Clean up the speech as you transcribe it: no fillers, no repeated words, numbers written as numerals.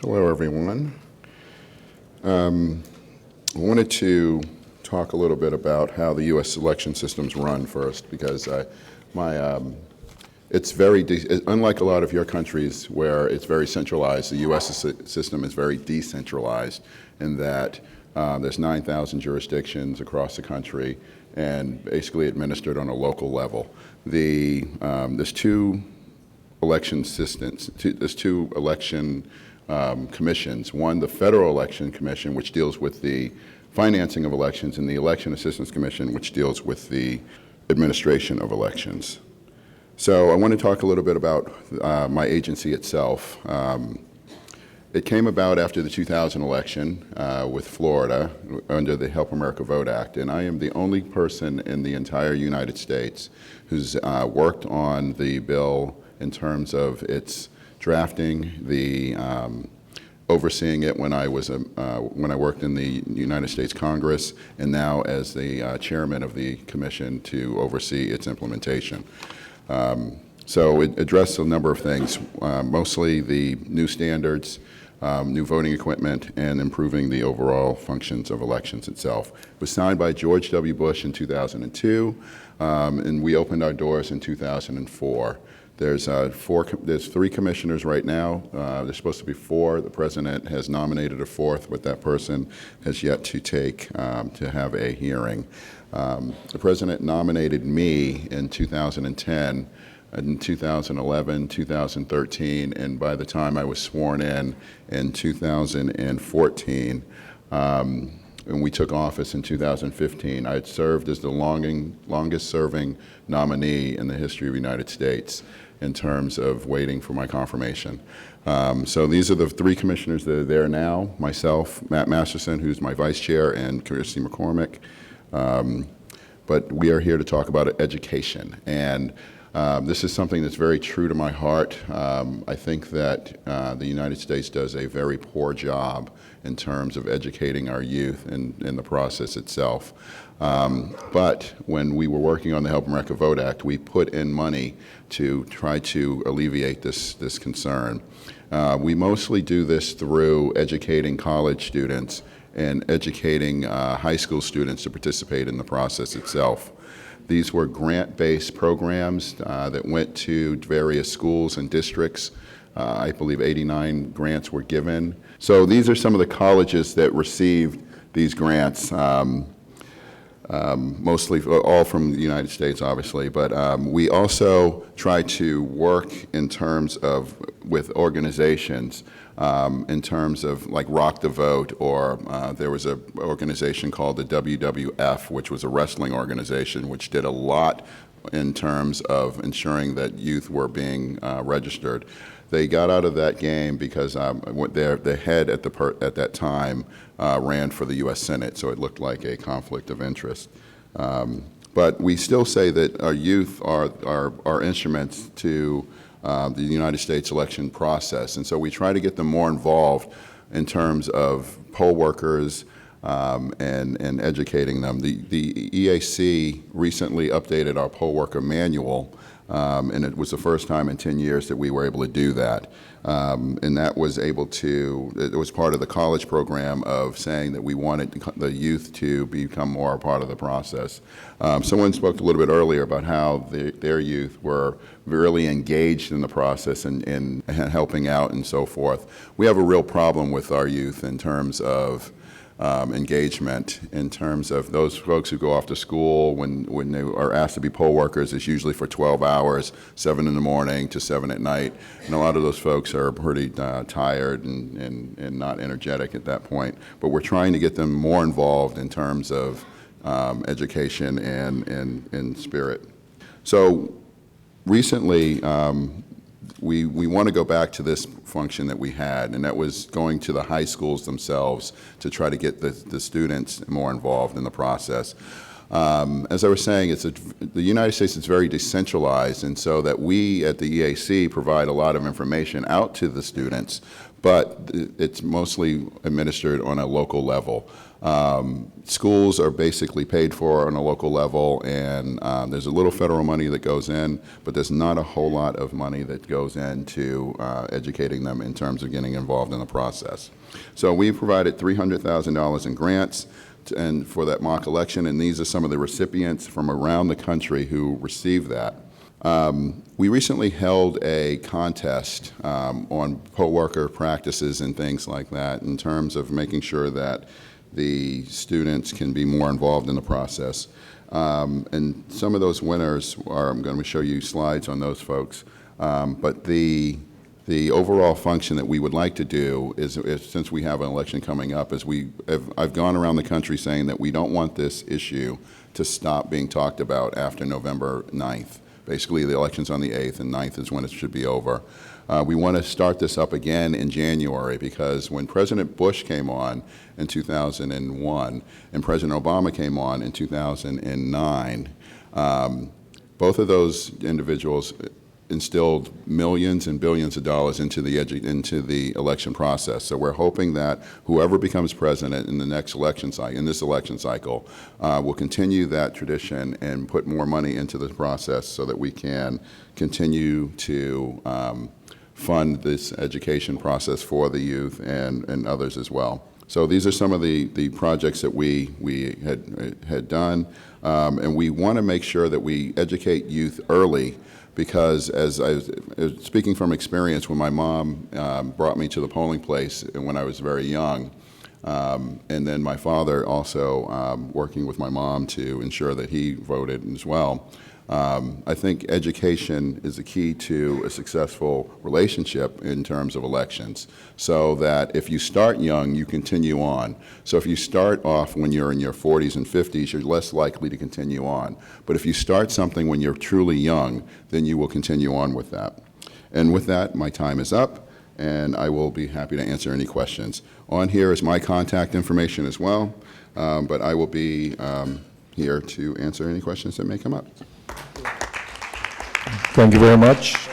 Hello, everyone. I wanted to talk a little bit about how the U.S. election systems run first, because it's unlike a lot of your countries where it's very centralized. The U.S. system is very decentralized in that there's 9,000 jurisdictions across the country and basically administered on a local level. There's two election systems. There's two election commissions. One, the Federal Election Commission, which deals with the financing of elections, and the Election Assistance Commission, which deals with the administration of elections. So I want to talk a little bit about my agency itself. It came about after the 2000 election with Florida under the Help America Vote Act, and I am the only person in the entire United States who's worked on the bill in terms of its drafting, the overseeing it when I worked in the United States Congress, and now as the chairman of the commission to oversee its implementation. So it addressed a number of things, mostly the new standards, new voting equipment, and improving the overall functions of elections itself. It was signed by George W. Bush in 2002, and we opened our doors in 2004. There's three commissioners right now. There's supposed to be four. The president has nominated a fourth, but that person has yet to have a hearing. The president nominated me in 2010, in 2011, 2013, and by the time I was sworn in 2014, and we took office in 2015, I had served as the longest serving nominee in the history of the United States in terms of waiting for my confirmation. So these are the three commissioners that are there now: myself, Matt Masterson, who's my vice chair, and Christy McCormick. But we are here to talk about education, and this is something that's very true to my heart. I think that the United States does a very poor job in terms of educating our youth in the process itself. But when we were working on the Help America Vote Act, we put in money to try to alleviate this concern. We mostly do this through educating college students and educating high school students to participate in the process itself. These were grant-based programs that went to various schools and districts. I believe 89 grants were given. So these are some of the colleges that received these grants, mostly all from the United States, obviously. But we also try to work in terms of with organizations in terms of like Rock the Vote, or there was an organization called the WWF, which was a wrestling organization, which did a lot in terms of ensuring that youth were being registered. They got out of that game because the head at that time ran for the U.S. Senate, so it looked like a conflict of interest. But we still say that our youth are instruments to the United States election process, and so we try to get them more involved in terms of poll workers and educating them. The EAC recently updated our poll worker manual, and it was the first time in 10 years that we were able to do that. And that was it was part of the college program of saying that we wanted the youth to become more a part of the process. Someone spoke a little bit earlier about how their youth were really engaged in the process and helping out and so forth. We have a real problem with our youth in terms of engagement, in terms of those folks who go off to school when they are asked to be poll workers. It's usually for 12 hours, 7 in the morning to 7 at night, and a lot of those folks are pretty tired and not energetic at that point. But we're trying to get them more involved in terms of education and spirit. So recently, we want to go back to this function that we had, and that was going to the high schools themselves to try to get the students more involved in the process. As I was saying, the United States is very decentralized, and so that we at the EAC provide a lot of information out to the students, but it's mostly administered on a local level. Schools are basically paid for on a local level, and there's a little federal money that goes in, but there's not a whole lot of money that goes into educating them in terms of getting involved in the process. So we provided $300,000 in grants and for that mock election, and these are some of the recipients from around the country who received that. We recently held a contest on poll worker practices and things like that in terms of making sure that the students can be more involved in the process. And some of those winners are, I'm going to show you slides on those folks, but the overall function that we would like to do is since we have an election coming up, is I've gone around the country saying that we don't want this issue to stop being talked about after November 9th. Basically, the election's on the 8th, and 9th is when it should be over. We want to start this up again in January, because when President Bush came on in 2001 and President Obama came on in 2009, both of those individuals instilled millions and billions of dollars into the election process. So we're hoping that whoever becomes president in the next election cycle, in this election cycle, will continue that tradition and put more money into the process so that we can continue to fund this education process for the youth and others as well. So these are some of the projects that we had done, and we want to make sure that we educate youth early, because as I was speaking from experience, when my mom brought me to the polling place when I was very young, and then my father also working with my mom to ensure that he voted as well, I think education is the key to a successful relationship in terms of elections, so that if you start young, you continue on. So if you start off when you're in your 40s and 50s, you're less likely to continue on. But if you start something when you're truly young, then you will continue on with that. And with that, my time is up, and I will be happy to answer any questions. On here is my contact information as well, but I will be here to answer any questions that may come up. Thank you very much.